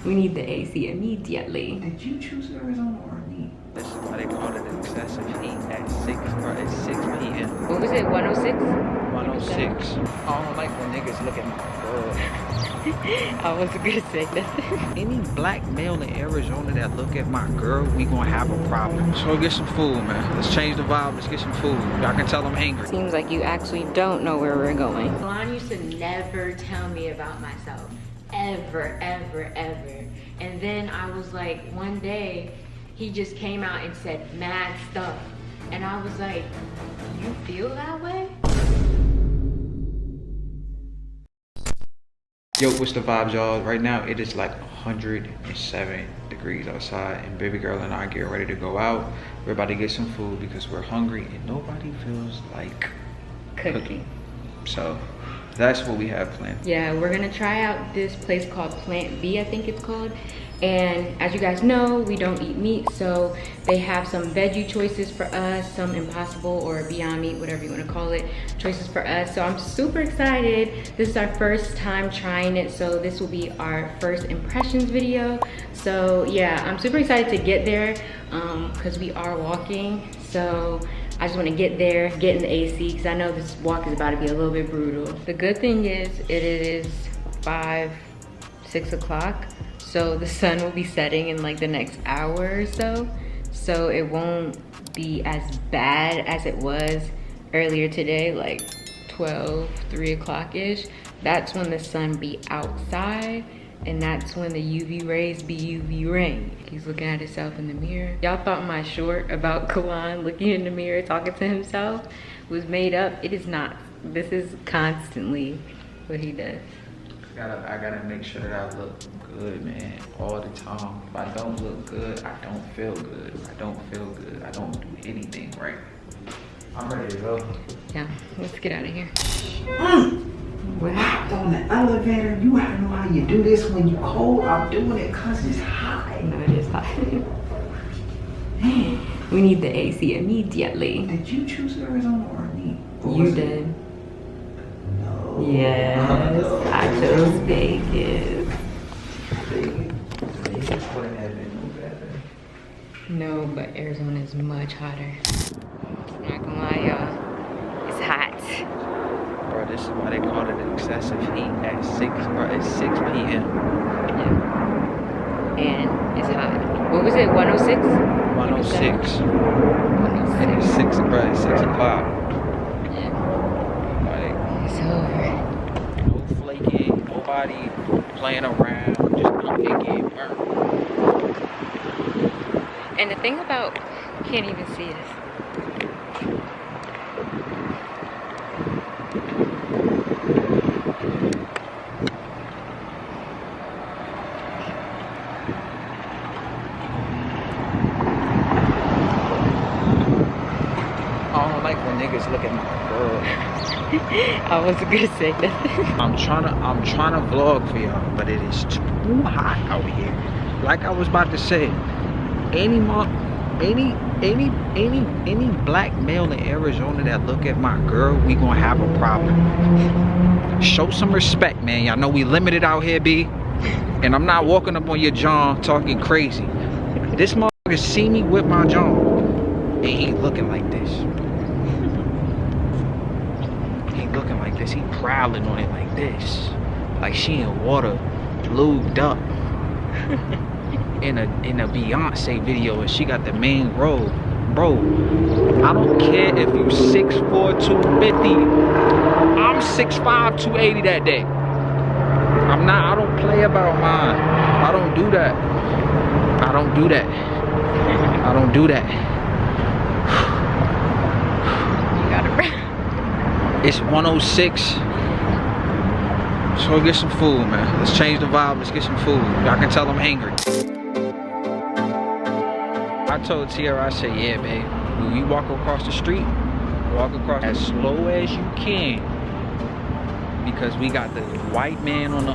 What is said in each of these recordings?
We need the AC immediately. Did you choose Arizona or me? This is why they call it excessive heat at 6 p.m. What was it, 106? 106. I don't like when niggas look at my girl. I wasn't gonna say that. Any black male in Arizona that look at my girl, we gonna have a problem. So get some food, man. Let's change the vibe. Let's get some food. Y'all can tell I'm angry. Seems like you actually don't know where we're going. Kalon used to never tell me about myself. Ever, ever, ever. And then I was like, one day, he just came out and said mad stuff. And I was like, you feel that way? Yo, what's the vibes, y'all? Right now, it is like 107 degrees outside, and baby girl and I are getting ready to go out. We're about to get some food because we're hungry and nobody feels like cooking. So that's what we have planned. Yeah, we're gonna try out this place called Plant B, I think it's called. And as you guys know, we don't eat meat, so they have some veggie choices for us, some Impossible or Beyond Meat, whatever you want to call it, choices for us. So I'm super excited. This is our first time trying it, so this will be our first impressions video. So yeah, I'm super excited to get there because we are walking. So I just want to get there, get in the AC, because I know this walk is about to be a little bit brutal. The good thing is it is 6 o'clock. So the sun will be setting in like the next hour or so. So it won't be as bad as it was earlier today, like 3 o'clock-ish. That's when the sun be outside, and that's when the UV rays be UV rain. He's looking at himself in the mirror. Y'all thought my short about Kalon looking in the mirror, talking to himself was made up. It is not. This is constantly what he does. I gotta make sure that I look good, man, all the time. If I don't look good, I don't feel good. If I don't feel good, I don't do anything right. I'm ready to go. Yeah, let's get out of here. What happened on the elevator? You gotta know how you do this when you cold. I'm doing it cause it's hot. No, it is hot. We need the AC immediately. Did you choose Arizona or me? You did. No. Yes, I chose Vegas. Vegas wouldn't have been no better. No, but Arizona is much hotter. I'm not gonna lie, y'all. It's hot. Bro, this is why they call it excessive heat at 6 p.m. Yeah. And it's hot. What was it, 106? 106. And it's 6 o'clock. Yeah. Like, It's over. no flaking, nobody playing around, just come and get burnt. And the thing about, you can't even see this. I don't like when niggas look at my girl. I wasn't gonna say that. I'm trying to vlog for y'all, but it is too hot out here. Like I was about to say, any black male in Arizona that look at my girl, we gonna have a problem. Show some respect, man. Y'all know we limited out here, B. And I'm not walking up on your John talking crazy. This motherfucker see me with my John, and he looking like this. Looking like this, he prowling on it like this, like she in water, lubed up, in a Beyonce video, and she got the main role. Bro, I don't care if you 6'4", 250. I'm 6'5", 280 that day. I don't play about mine. I don't do that. I don't do that. I don't do that. You gotta It's 106. So get some food, man. Let's change the vibe. Let's get some food. Y'all can tell I'm angry. I told Tiara, I said, yeah, babe. When you walk across the street, walk across as slow as you can. Because we got the white man on the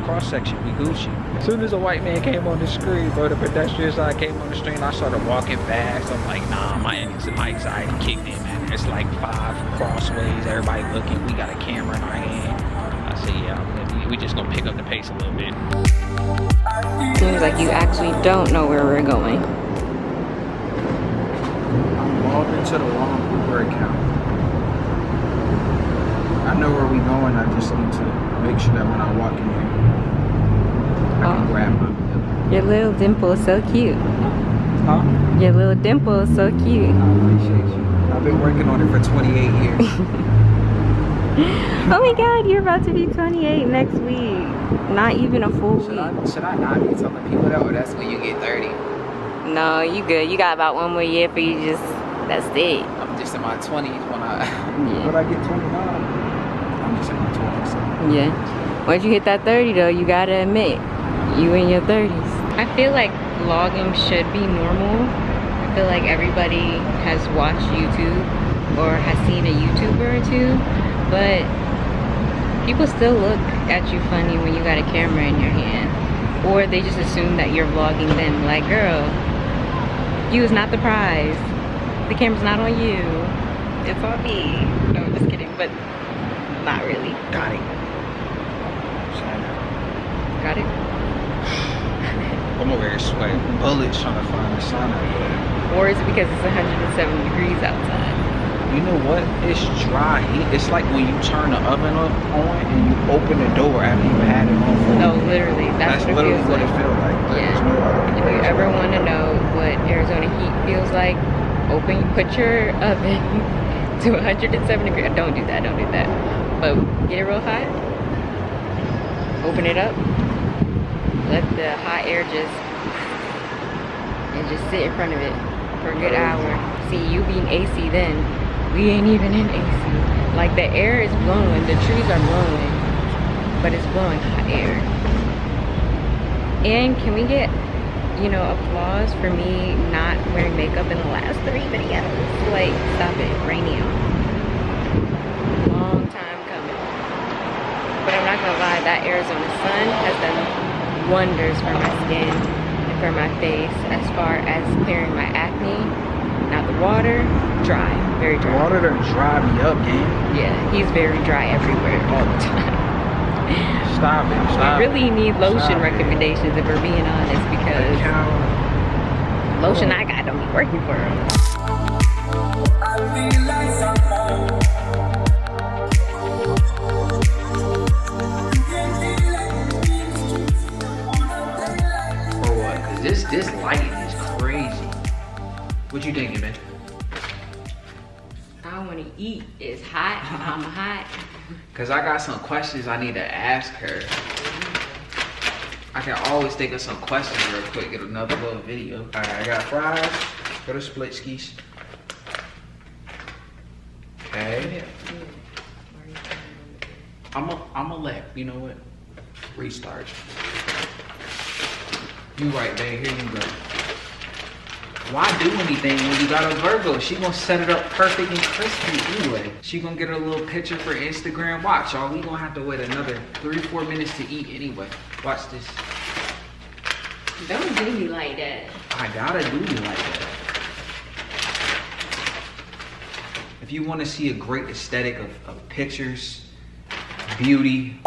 cross section. We Gucci. As soon as a white man came on the screen, bro, the pedestrian side came on the screen, I started walking fast. I'm like, nah, my anxiety kicked in, man. It's like 5 crossways, everybody looking. We got a camera in our hand. I said, yeah, we just gonna pick up the pace a little bit. Seems like you actually don't know where we're going. I'm logged into the wrong Uber account. I know where we going, I just need to make sure that when I walk in here, I can grab my bill. Your little dimple is so cute. Huh? Your little dimple is so cute. I appreciate you. I've been working on it for 28 years. Oh my god, you're about to be 28 next week. Not even a full week. Should I not be telling people that, or that's when you get 30? No, you good. You got about 1 more year for you just, that's it. I'm just in my 20s when I Yeah. when I get 29. I'm just in my 20s. So. Yeah. Once you hit that 30 though, you gotta admit, you in your 30s. I feel like vlogging should be normal. I feel like everybody has watched YouTube or has seen a YouTuber or two, but people still look at you funny when you got a camera in your hand. Or they just assume that you're vlogging them. Like, girl, you is not the prize. The camera's not on you. It's on me. No, I'm just kidding, but not really. Got it. Got it? I'm over here sweating bullets trying to find the sun out here. Or is it because it's 107 degrees outside? You know what? It's dry heat. It's like when you turn the oven on and you open the door after you had it on. No, literally. That's what literally it feels what like. it feels like. But Yeah. there's no other If you comparison. ever want to know what Arizona heat feels like, put your oven to 107 degrees. Don't do that, don't do that. But get it real hot. Open it up. Let the hot air just sit in front of it for a good hour. See, you being AC then, we ain't even in AC. Like the air is blowing, the trees are blowing, but it's blowing hot air. And can we get, you know, applause for me not wearing makeup in the last 3 videos? Like, stop it, rainy out. Long time coming. But I'm not gonna lie, that Arizona sun has done wonders for my skin and for my face as far as clearing my acne. Now the water, dry, very dry. Water done dry me up, gang. Yeah, he's very dry everywhere all the time. Stop it. Stop We really need lotion Stop it. recommendations if we're being honest, because lotion I got don't be working for him. For what? Cause this lighting is crazy. What you thinking, man? I want to eat. It's hot. I'm hot. Cause I got some questions I need to ask her. I can always think of some questions real quick. Get another little video. All right, I got fries for the split skis. Okay. I'ma let, you know what? Restart. You right, babe. Here you go. Why do anything when you got a Virgo? She gonna set it up perfect and crispy anyway. She gonna get her little picture for Instagram. Watch, y'all. We gonna have to wait another 3-4 minutes to eat anyway. Watch this. Don't do me like that. I gotta do you like that. If you want to see a great aesthetic of pictures, beauty,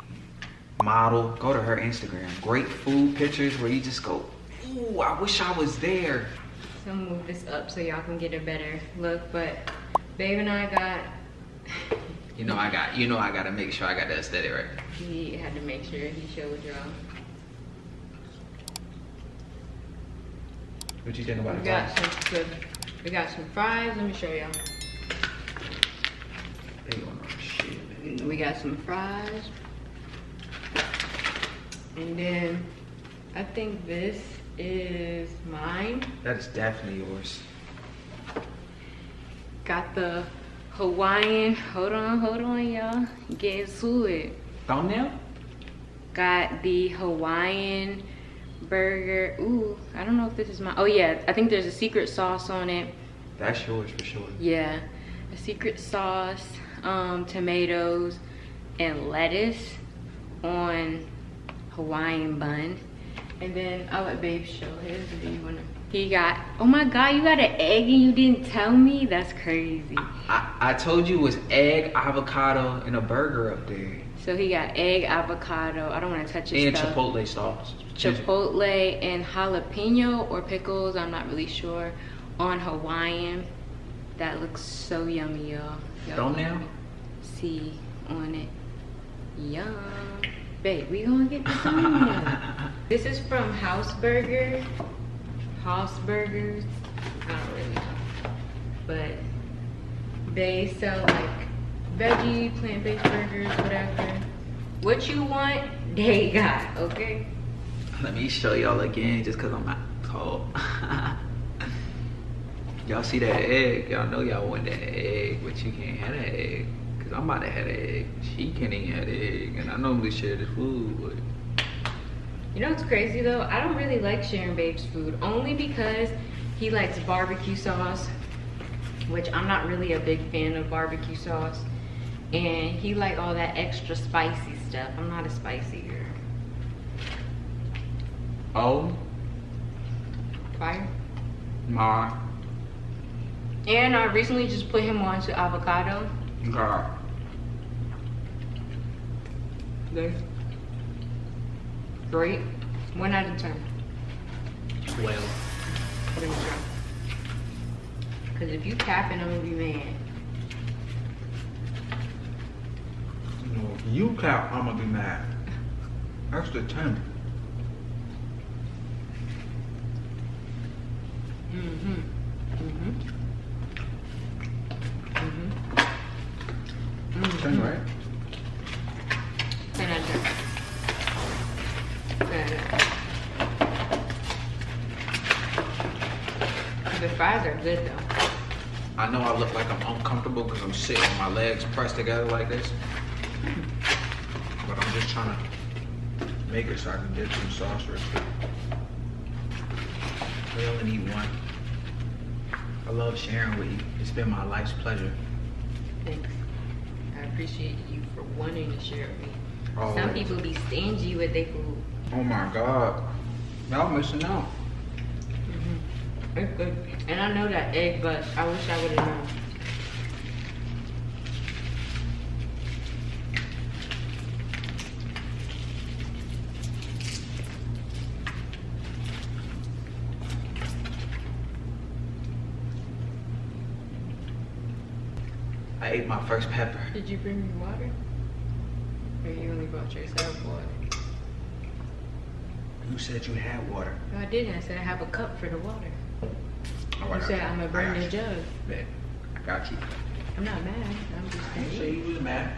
model, go to her Instagram. Great food pictures where you just go, ooh, I wish I was there. So I'm gonna move this up so y'all can get a better look. But babe and I got. You know I gotta make sure I got that aesthetic right. He had to make sure he showed y'all. What you think about it? We got some fries. Let me show y'all. They going on shit, man. We got some fries. And then I think this is mine. That is definitely yours. Got the Hawaiian. Hold on, y'all. Get to it. Thumbnail? Got the Hawaiian burger. Ooh, I don't know if this is mine. Oh yeah, I think there's a secret sauce on it. That's yours for sure. Yeah, a secret sauce, tomatoes, and lettuce on Hawaiian bun. And then I'll let babe show his. Do you wanna? He got, oh my God, you got an egg and you didn't tell me? That's crazy. I told you it was egg, avocado, and a burger up there. So he got egg, avocado. I don't want to touch his And stuff. Chipotle sauce. Chipotle and jalapeno or pickles, I'm not really sure, on Hawaiian. That looks so yummy, y'all. Thumbnail? See on it. Yum. Babe, we gonna get the thumbnail. This is from House Burgers. House Burgers. I don't really know. But they sell like veggie, plant-based burgers, whatever. What you want, they got, okay? Let me show y'all again just cause I'm not cold. Y'all see that egg? Y'all know y'all want that egg, but you can't have that egg. Cause I'm about to have that egg. She can't even have the egg. And I normally share the food, but You know what's crazy though? I don't really like sharing Babe's food, only because he likes barbecue sauce, which I'm not really a big fan of barbecue sauce. And he like all that extra spicy stuff. I'm not a spicy girl. oh Fire. my And I recently just put him on to avocado. God. Great. 1 out of 10. Well, Because if you capping, I'm gonna be mad. you know, if you count, I'm gonna be mad. Extra 10. Mm-hmm. Mm-hmm. Mm-hmm. 10, right? 10 out of 10. 10 out of 10. The fries are good though. I know I look like I'm uncomfortable because I'm sitting with my legs pressed together like this. But I'm just trying to make it so I can get some sauce real quick. We only need one. I love sharing with you. It's been my life's pleasure. Thanks. I appreciate you for wanting to share with me. Oh. Some people be stingy with their food. Oh my God. Y'all missing out. It's good. And I know that egg, but I wish I would have known. I ate my first pepper. Did you bring me water? Or you only brought yourself water? You said you had water. No, I didn't. I said I have a cup for the water. Oh, You said I'm gonna bring the jug. Bet. I got you. I'm not mad. I'm just I didn't say saying. you was mad.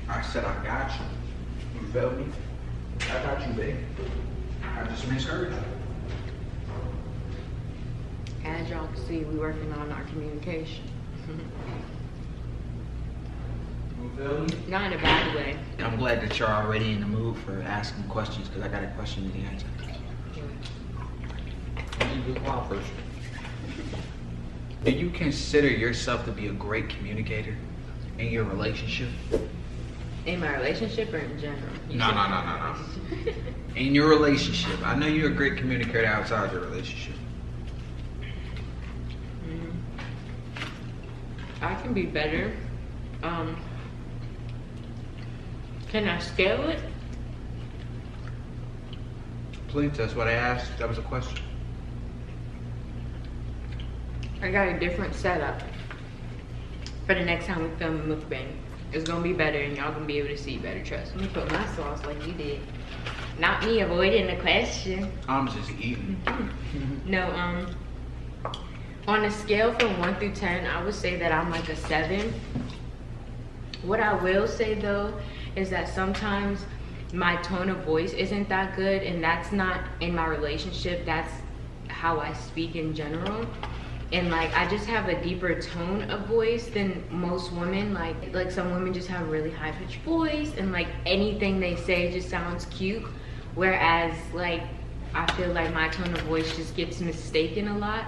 I said I got you. You felt me? I got you, babe. I just misheard you. As y'all can see, we working on our communication. You feel me? Not in a bad way. I'm glad that you're already in the mood for asking questions because I got a question to answer. You be quiet first. Do you consider yourself to be a great communicator in your relationship? In my relationship or in general? No. In your relationship. I know you're a great communicator outside your relationship. I can be better. Can I scale it? Please, that's what I asked. That was a question. I got a different setup for the next time we film a mukbang. It's gonna be better and y'all gonna be able to see better. Trust me. Put my sauce like you did. Not me avoiding the question. I'm just eating. No, on a scale from 1 through 10, I would say that I'm like a 7. What I will say though is that sometimes my tone of voice isn't that good, and that's not in my relationship, that's how I speak in general. And like I just have a deeper tone of voice than most women. Like some women just have a really high pitched voice and like anything they say just sounds cute, whereas like I feel like my tone of voice just gets mistaken a lot.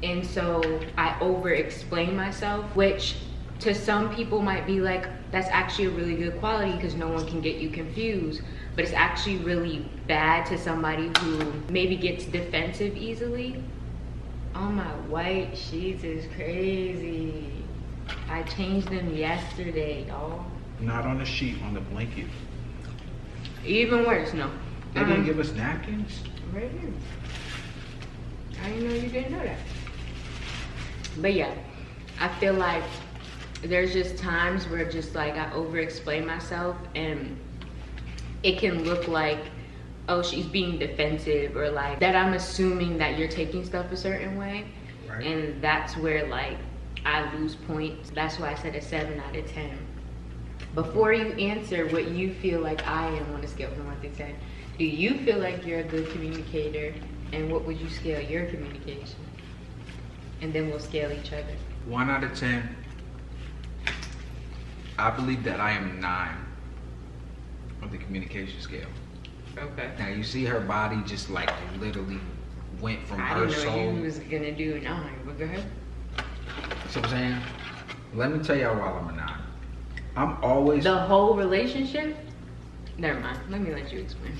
And so I over explain myself, which to some people might be like, that's actually a really good quality because no one can get you confused. But it's actually really bad to somebody who maybe gets defensive easily. Oh, my white sheets is crazy. I changed them yesterday, y'all. Not on the sheet, on the blanket. Even worse, no. They didn't give us napkins? Right here. I didn't know you didn't know that. But yeah, I feel like there's just times where just like I over-explain myself and it can look like, oh, she's being defensive, or like that I'm assuming that you're taking stuff a certain way. Right. And that's where like I lose points. That's why I said a 7 out of 10. Before you answer what you feel like I am on a scale from 1 to 10, do you feel like you're a good communicator? And what would you scale your communication? And then we'll scale each other. 1 out of 10. I believe that I am 9 on the communication scale. Okay. Now you see her body just like literally went from I her didn't know soul. you was gonna do a 9, but go ahead. See what I'm saying? Let me tell y'all why I'm a 9. I'm always... The whole relationship? Never mind. Let me let you explain.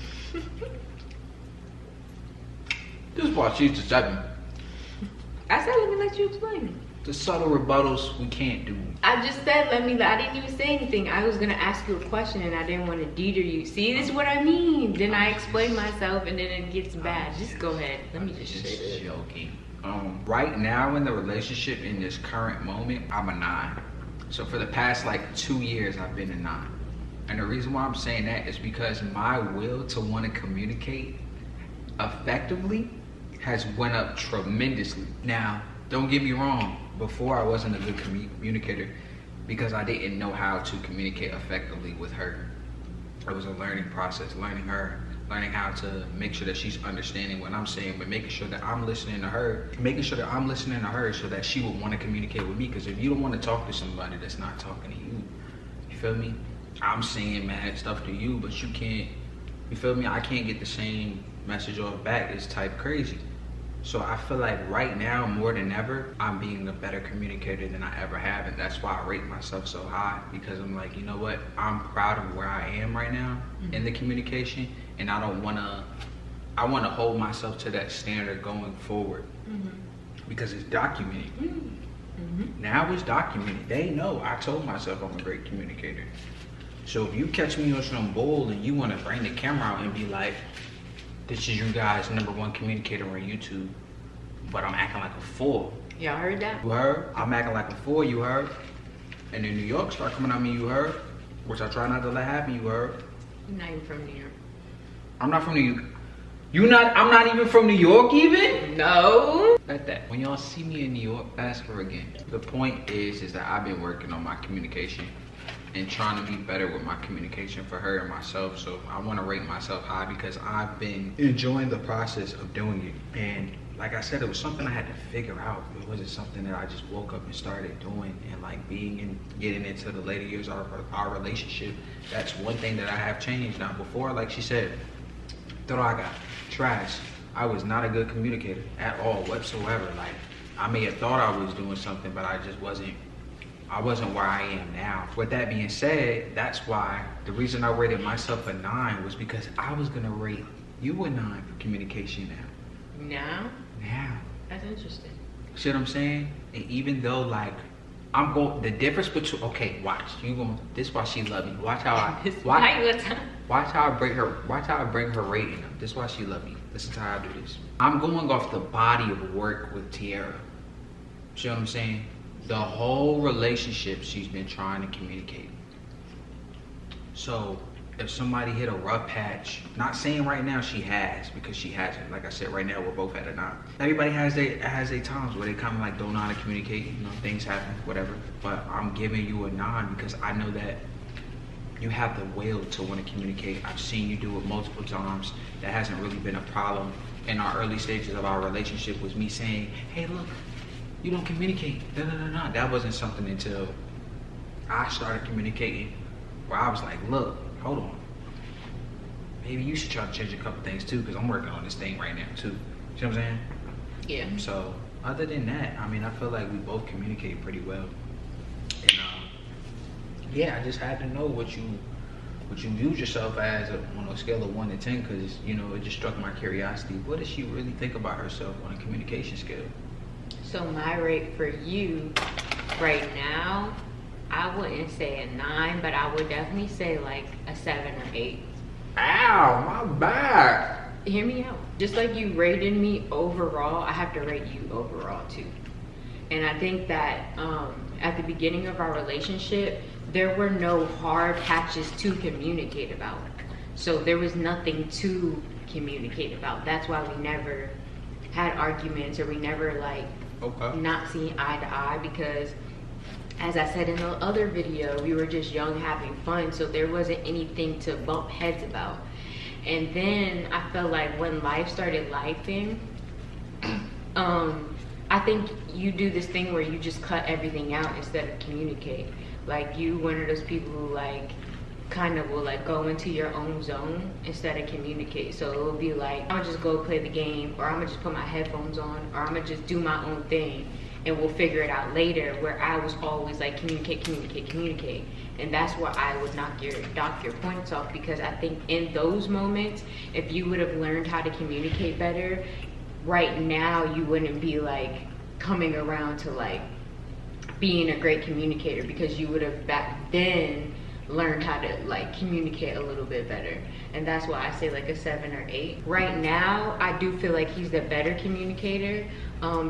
Just watch she's the 7. I said let me let you explain. The subtle rebuttals we can't do. I just said I didn't even say anything. I was gonna ask you a question and I didn't want to deter you. See, this is what I mean. Then I explain myself and then it gets bad. Just go ahead. Let me just say this. Joking. Right now in the relationship, in this current moment, I'm a 9. So for the past like 2 years, I've been a 9. And the reason why I'm saying that is because my will to want to communicate effectively has went up tremendously. Now, don't get me wrong, before I wasn't a good communicator because I didn't know how to communicate effectively with her. It was a learning process, learning how to make sure that she's understanding what I'm saying, but making sure that I'm listening to her, so that she will want to communicate with me. Because if you don't want to talk to somebody that's not talking to you, you feel me? I'm saying mad stuff to you, but you can't, you feel me? I can't get the same message off back. It's type crazy. So I feel like right now, more than ever, I'm being a better communicator than I ever have. And that's why I rate myself so high, because I'm like, you know what? I'm proud of where I am right now in the communication. And I want to hold myself to that standard going forward because it's documented. Now it's documented. They know I told myself I'm a great communicator. So if you catch me on some bull and you want to bring the camera out and be like, this is you guys' #1 communicator on YouTube, but I'm acting like a fool. Y'all heard that? You heard? I'm acting like a fool, you heard? And then New York start coming at me, you heard? Which I try not to let happen, you heard? You're not even from New York. I'm not from New York. I'm not even from New York even? No. Like that. When y'all see me in New York, ask her again. The point is that I've been working on my communication and trying to be better with my communication for her and myself. So I want to rate myself high because I've been enjoying the process of doing it. And like I said, it was something I had to figure out. It wasn't something that I just woke up and started doing. And like getting into the later years of our relationship, that's one thing that I have changed. Now before, like she said, droga, trash. I was not a good communicator at all whatsoever. Like I may have thought I was doing something, but I just wasn't where I am now. With that being said, that's why the reason I rated myself a 9 was because I was gonna rate you a 9 for communication now. Now. That's interesting. See what I'm saying? And even though like, the difference between, okay, watch, this is why she love me. Watch how I bring her rating up. This is why she love me. Listen to how I do this. I'm going off the body of work with Tiara. See what I'm saying? The whole relationship she's been trying to communicate. So if somebody hit a rough patch, not saying right now she has, because she hasn't. Like I said, right now we're both at a 9. Everybody has their times where they kind of like don't know how to communicate. You know, things happen, whatever. But I'm giving you a 9 because I know that you have the will to want to communicate. I've seen you do it multiple times. That hasn't really been a problem. In our early stages of our relationship was me saying, hey, look, you don't communicate. No. That wasn't something until I started communicating where I was like, look, hold on. Maybe you should try to change a couple things too, because I'm working on this thing right now too. See what I'm saying? Yeah. So other than that, I mean, I feel like we both communicate pretty well. And yeah, I just had to know what you use yourself as on a scale of 1 to 10, because you know, it just struck my curiosity. What does she really think about herself on a communication scale? So my rate for you right now I wouldn't say a 9, but I would definitely say like a 7 or 8. Ow, my back. Hear me out. Just like you rated me overall, I have to rate you overall too. And I think that at the beginning of our relationship, there were no hard patches to communicate about. So there was nothing to communicate about. That's why we never had arguments, or we never like not seeing eye to eye, because as I said in the other video, we were just young having fun, so there wasn't anything to bump heads about. And then I felt like when life started lifing, I think you do this thing where you just cut everything out instead of communicate. Like you one of those people who like kind of will like go into your own zone instead of communicate. So it will be like, I'm gonna just go play the game, or I'm gonna just put my headphones on, or I'm gonna just do my own thing, and we'll figure it out later. Where I was always like communicate. And that's where I would knock your points off, because I think in those moments, if you would have learned how to communicate better, right now you wouldn't be like coming around to like being a great communicator, because you would have back then learned how to like communicate a little bit better. And that's why I say like a 7 or 8. Right now I do feel like he's the better communicator,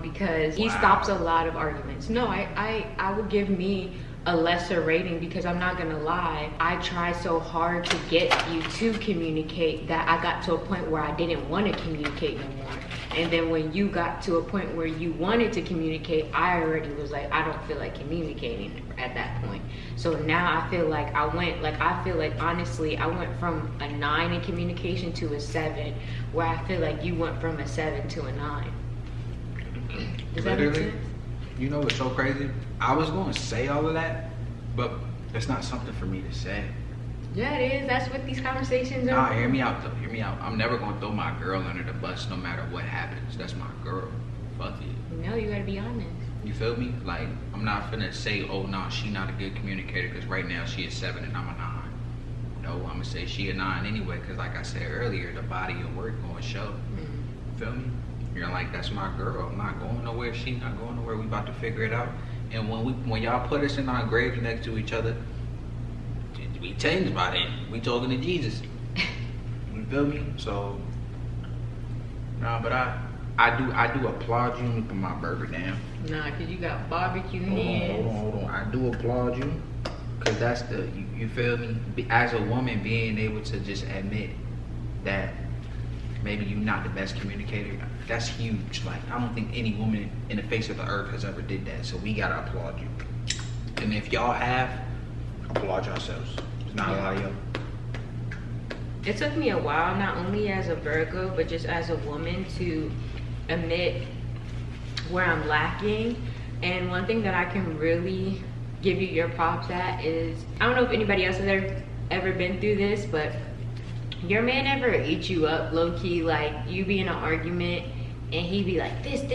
because he stops a lot of arguments. No, I would give me a lesser rating, because I'm not gonna lie, I try so hard to get you to communicate that I got to a point where I didn't want to communicate no more. And then when you got to a point where you wanted to communicate, I already was like, I don't feel like communicating at that point. So now I feel like honestly I went from a 9 in communication to a 7, where I feel like you went from a 7 to a 9. Does that make sense? You know what's so crazy? I was going to say all of that, but it's not something for me to say. Yeah, it is. That's what these conversations are. Nah, hear me out though. Hear me out. I'm never going to throw my girl under the bus no matter what happens. That's my girl. Fuck it. No, you gotta be honest. You feel me? Like, I'm not finna say, oh, nah, she not a good communicator, because right now she is 7 and I'm a 9. No, I'm gonna say she a 9 anyway, because like I said earlier, the body of work gonna show. Feel me? You're like, that's my girl. I'm not going nowhere. She not going nowhere. We about to figure it out. And when y'all put us in our graves next to each other, we changed by then. We talking to Jesus. You feel me? So, nah, but I do applaud you. Let me put my burger down. Nah, cause you got barbecue hands. Hold on. I do applaud you, cause that's you feel me? As a woman, being able to just admit that maybe you're not the best communicator, that's huge. Like, I don't think any woman in the face of the earth has ever did that. So we gotta applaud you. And if y'all have, applaud yourselves. It's not a lot of y'all. It took me a while, not only as a Virgo, but just as a woman, to admit where I'm lacking. And one thing that I can really give you your props at is, I don't know if anybody else has ever been through this, but your man ever eat you up low-key, like you be in an argument and he be like this, and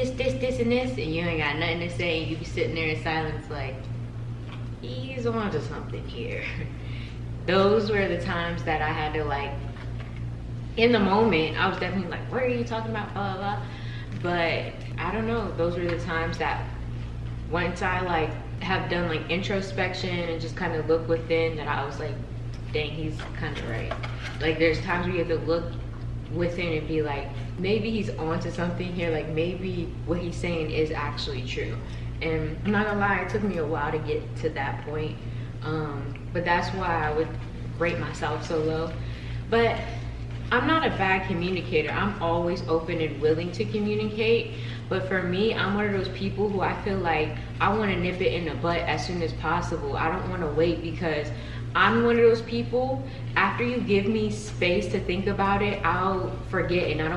this, and you ain't got nothing to say, and you be sitting there in silence like, he's onto something here. Those were the times that I had to like, in the moment, I was definitely like, what are you talking about, blah, blah, blah. But I don't know, those were the times that once I like have done like introspection and just kind of look within, that I was like, dang, he's kind of right. Like there's times where you have to look within and be like, maybe he's onto something here, like maybe what he's saying is actually true. And I'm not gonna lie, it took me a while to get to that point. But that's why I would rate myself so low. But I'm not a bad communicator. I'm always open and willing to communicate. But for me, I'm one of those people who I feel like I want to nip it in the butt as soon as possible. I don't want to wait, because I'm one of those people, after you give me space to think about it, I'll forget, and I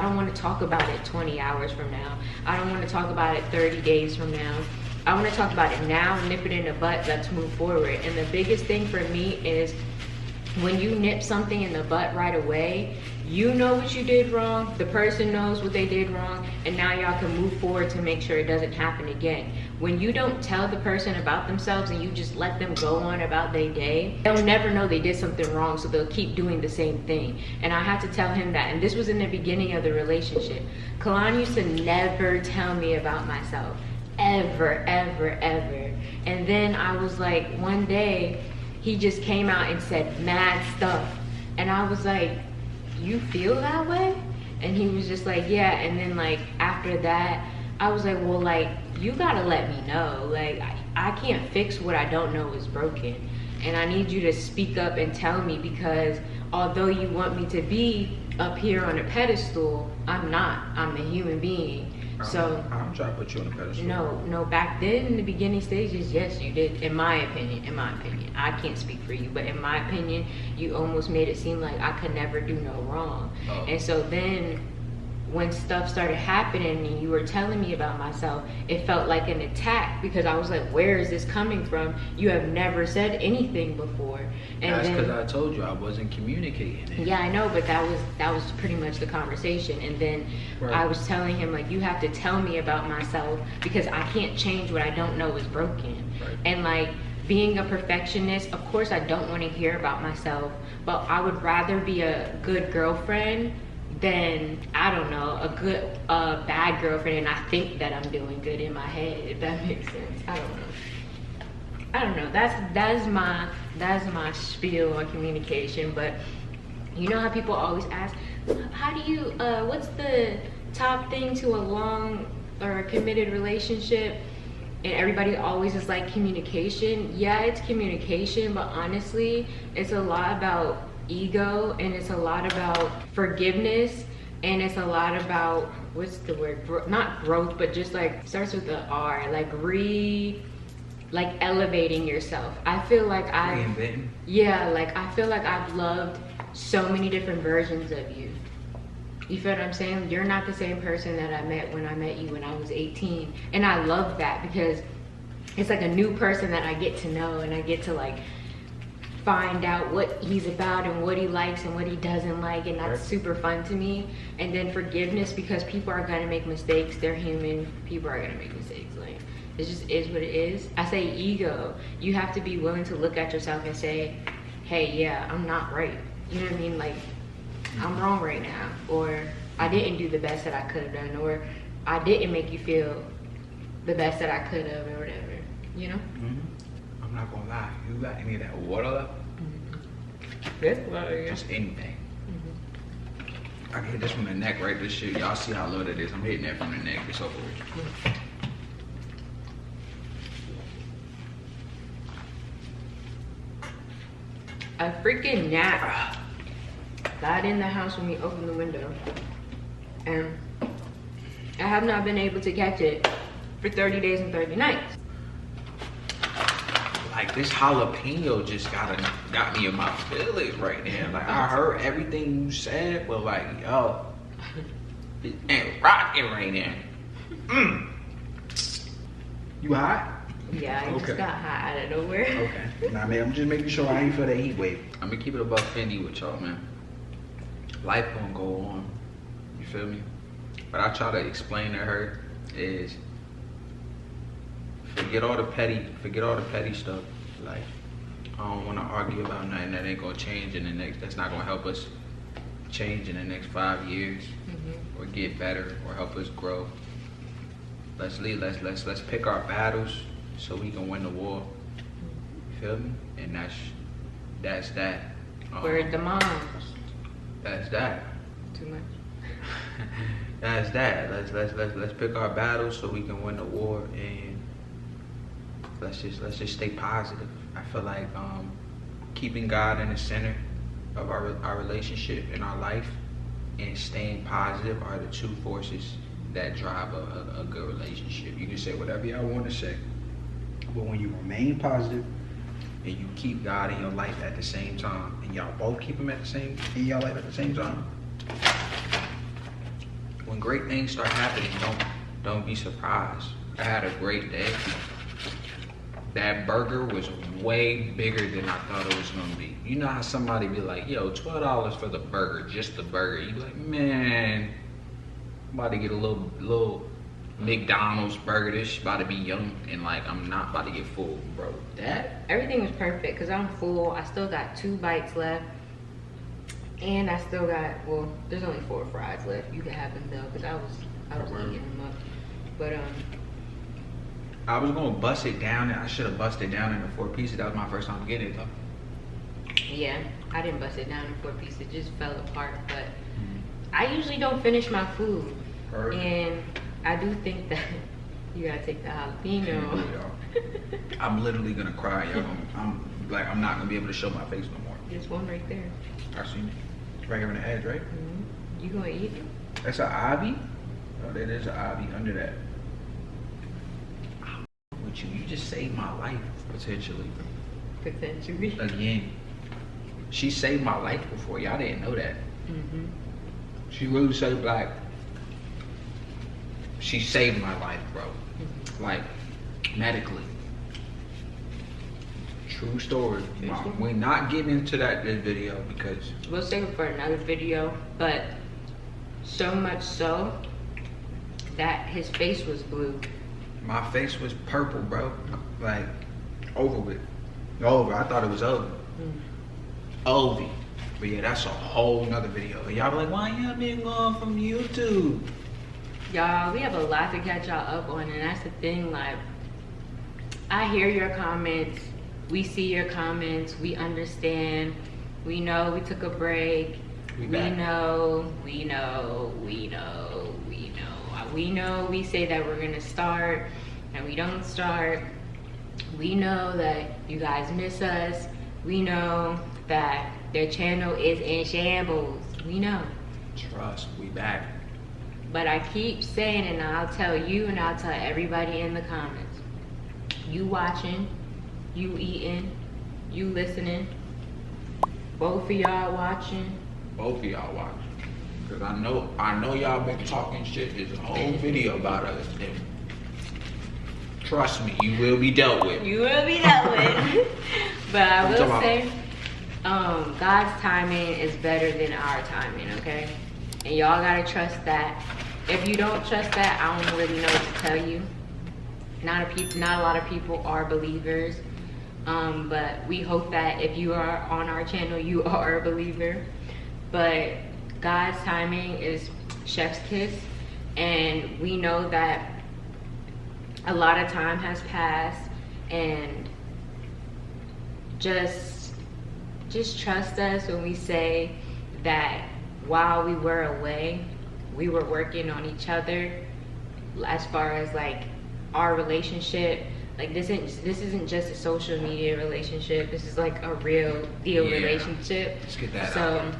don't want to talk about it 20 hours from now. I don't want to talk about it 30 days from now. I want to talk about it now, nip it in the butt, let's move forward. And the biggest thing for me is, when you nip something in the butt right away, you know what you did wrong, the person knows what they did wrong, and now y'all can move forward to make sure it doesn't happen again. When you don't tell the person about themselves and you just let them go on about their day, they'll never know they did something wrong, so they'll keep doing the same thing. And I had to tell him that, and this was in the beginning of the relationship. Kalon used to never tell me about myself. ever. And then I was like, one day he just came out and said mad stuff, and I was like, you feel that way? And he was just like, yeah. And then like after that I was like, well, like, you gotta let me know. Like, I can't fix what I don't know is broken, and I need you to speak up and tell me, because although you want me to be up here on a pedestal, I'm not. I'm a human being. So I'm trying to put you on a pedestal. no, back then in the beginning stages, yes, you did. In my opinion, I can't speak for you, but in my opinion, you almost made it seem like I could never do no wrong. And so then when stuff started happening and you were telling me about myself, it felt like an attack, because I was like, where is this coming from? You have never said anything before. And that's because I told you I wasn't communicating it. Yeah, I know, but that was pretty much the conversation. And then I was telling him, like, you have to tell me about myself, because I can't change what I don't know is broken. And like, being a perfectionist, of course I don't want to hear about myself, but I would rather be a good girlfriend than, I don't know, a bad girlfriend, and I think that I'm doing good in my head, if that makes sense. I don't know. That's my spiel on communication. But you know how people always ask, how do you what's the top thing to a long or a committed relationship? And everybody always is like, communication. Yeah, it's communication, but honestly, it's a lot about ego, and it's a lot about forgiveness, and it's a lot about, what's the word, not growth, but just like, starts with the R, like elevating yourself. I feel like I feel like I've loved so many different versions of you. You feel what I'm saying? You're not the same person that I met when I met you when I was 18. And I love that, because it's like a new person that I get to know, and I get to like find out what he's about and what he likes and what he doesn't like, and that's super fun to me. And then forgiveness, because people are gonna make mistakes. They're human. People are gonna make mistakes. Like, it just is what it is. I say ego. You have to be willing to look at yourself and say, hey, yeah, I'm not right. You know what I mean? Like, I'm wrong right now, or I didn't do the best that I could have done, or I didn't make you feel the best that I could have, or whatever, you know? I'm not gonna lie, you got any of that water left? This water, yeah. Just anything. I can hit this from the neck, right? This shit, y'all see how low that is. I'm hitting that from the neck. It's over with. A freaking gnat got in the house when we opened the window, and I have not been able to catch it for 30 days and 30 nights. Like, this jalapeno just got me in my feelings right now. Like, I heard everything you said, but like, yo, it ain't rocking right now. You hot? Yeah, I just got hot out of nowhere. Okay. Nah, man, I'm just making sure I ain't feel that heat wave. I'm gonna keep it above 50 with y'all, man. Life gonna go on. You feel me? But I try to explain to her is, forget all the petty stuff. Like, I don't want to argue about nothing that ain't gonna change in the next. That's not gonna help us change in the next 5 years, or get better, or help us grow. Let's lead. Let's pick our battles so we can win the war. You feel me? And that's that. Word the moms. That's that. Too much. That's that. Let's pick our battles so we can win the war, and let's just stay positive. I feel like keeping God in the center of our relationship and our life, and staying positive are the two forces that drive a good relationship. You can say whatever y'all want to say, but when you remain positive and you keep God in your life at the same time, and y'all both keep him in your life at the same time, when great things start happening, don't be surprised. I had a great day. That burger was way bigger than I thought it was gonna be. You know how somebody be like, yo, $12 for the burger, just the burger. You be like, man, I'm about to get a little McDonald's burger. This about to be young, and like, I'm not about to get full, bro. Everything was perfect, because I'm full. I still got 2 bites left, and I still got, well, there's only 4 fries left. You can have them though, because I was eating them up. But I was gonna bust it down, and I should have busted down into 4 pieces. That was my first time getting it though. Yeah, I didn't bust it down in 4 pieces. It just fell apart. But I usually don't finish my food. And I do think that you gotta take the jalapeno. I'm literally gonna cry, y'all. I'm not gonna be able to show my face no more. There's one right there. I seen it. Right here on the edge, right? You gonna eat it? That's an ivy? Oh, that is an ivy under that. With you, you just saved my life, potentially. Potentially. Again. She saved my life before. Y'all didn't know that. She really saved, like, she saved my life, bro. Like, medically. True story. We're not getting into this video because we'll save it for another video, but so much so that his face was blue. My face was purple, bro. Like, over with. Over. I thought it was over. Over. But yeah, that's a whole nother video. Y'all be like, why y'all been going from YouTube? Y'all, we have a lot to catch y'all up on, and that's the thing. Like, I hear your comments. We see your comments. We understand. We know we took a break. We know. We say that we're gonna start and we don't start. We know that you guys miss us. We know that their channel is in shambles. We know. Trust, we back. But I keep saying, and I'll tell you and I'll tell everybody in the comments, you watching, you eating, you listening, both of y'all watching. Both of y'all watching. Cause I know y'all been talking shit this whole video about us. And trust me, you will be dealt with. You will be dealt with. But I will say, God's timing is better than our timing, okay? And y'all gotta trust that. If you don't trust that, I don't really know what to tell you. Not a lot of people are believers. But we hope that if you are on our channel, you are a believer. But God's timing is chef's kiss, and we know that a lot of time has passed, and just trust us when we say that while we were away, we were working on each other as far as like our relationship. Like this isn't just a social media relationship. This is like a real deal relationship. Let's get that out.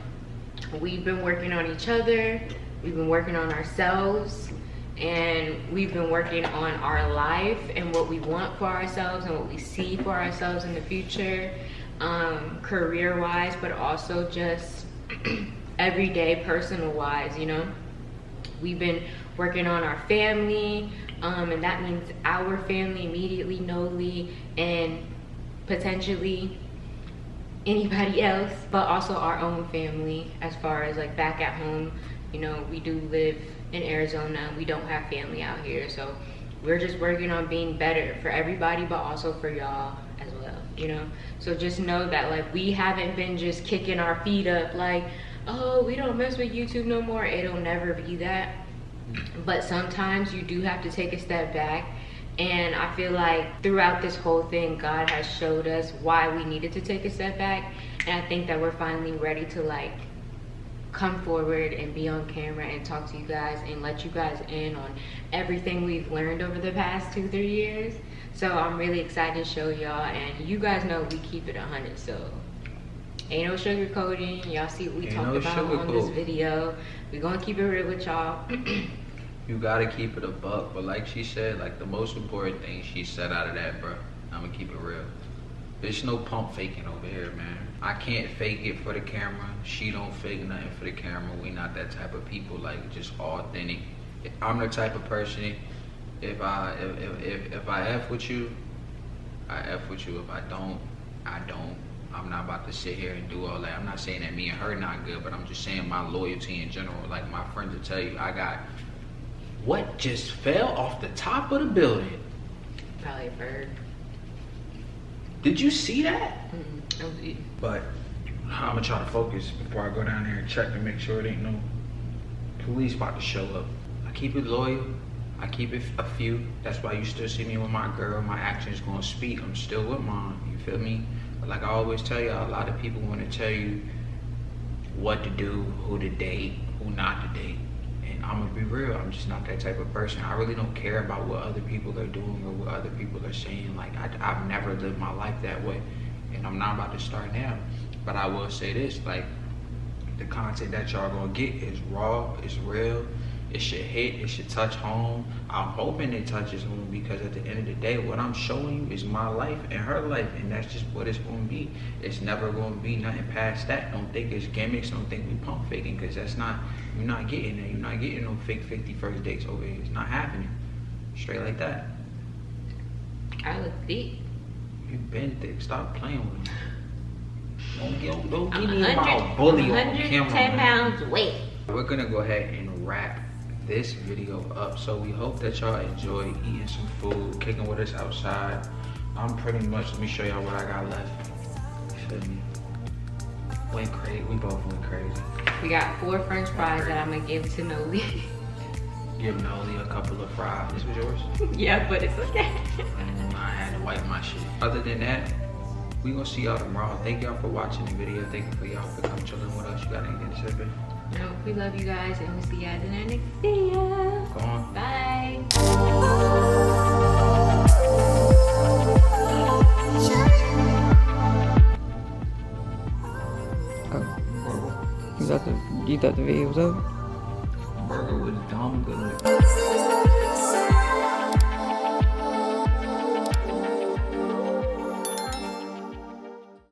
We've been working on each other. We've been working on ourselves, and we've been working on our life and what we want for ourselves and what we see for ourselves in the future, career-wise, but also just everyday, personal-wise. You know, we've been working on our family. And that means our family immediately, Noli, and potentially anybody else, but also our own family as far as like back at home. You know, we do live in Arizona. We don't have family out here. So we're just working on being better for everybody, but also for y'all as well, you know? So just know that like we haven't been just kicking our feet up like, oh, we don't mess with YouTube no more. It'll never be that. But sometimes you do have to take a step back, and I feel like throughout this whole thing, God has showed us why we needed to take a step back, and I think that we're finally ready to like come forward and be on camera and talk to you guys and let you guys in on everything we've learned over the past 2-3 years. So I'm really excited to show y'all, and you guys know we keep it 100, so ain't no sugarcoating. Y'all see what we talked about on this video. We're gonna keep it real with y'all. You gotta keep it a buck, but like she said, like the most important thing she said out of that, bro, I'm gonna keep it real. There's no pump faking over here, man. I can't fake it for the camera. She don't fake nothing for the camera. We not that type of people, like just authentic. I'm the type of person, if I F with you, I F with you. If I don't, I don't. I'm not about to sit here and do all that. I'm not saying that me and her not good, but I'm just saying my loyalty in general. Like my friends will tell you, I got what just fell off the top of the building. Probably a bird. Did you see that? Mm-hmm. But I'm gonna try to focus before I go down there and check to make sure it ain't no police about to show up. I keep it loyal. I keep it a few. That's why you still see me with my girl. My actions gonna speak. I'm still with mine. You feel me? But like I always tell y'all, a lot of people want to tell you what to do, who to date, who not to date. And I'm gonna be real. I'm just not that type of person. I really don't care about what other people are doing or what other people are saying. Like I've never lived my life that way, and I'm not about to start now. But I will say this: like the content that y'all gonna get is raw, it's real. It should hit, it should touch home. I'm hoping it touches home because at the end of the day, what I'm showing you is my life and her life, and that's just what it's gonna be. It's never gonna be nothing past that. Don't think it's gimmicks, don't think we pump faking, because that's not, you're not getting it. You're not getting no fake 50 first dates over here. It's not happening. Straight like that. I look thick. You been thick, stop playing with me. Don't I'm give me my bully on camera. 110 pounds weight. We're gonna go ahead and wrap this video up. So we hope that y'all enjoy eating some food, kicking with us outside. I'm pretty much, let me show y'all what I got left. You feel me? Went crazy, we both went crazy. We got 4 French fries that I'm gonna give to Noli. Give Noli a couple of fries. This was yours? Yeah, but it's okay. I had to wipe my shit. Other than that, we gonna see y'all tomorrow. Thank y'all for watching the video. Thank you for y'all for coming chilling with us. You got anything to say, babe? No, we love you guys, and we'll see you guys in our next video. Go on. Bye. Oh, You thought the video was over? burger was dumb good.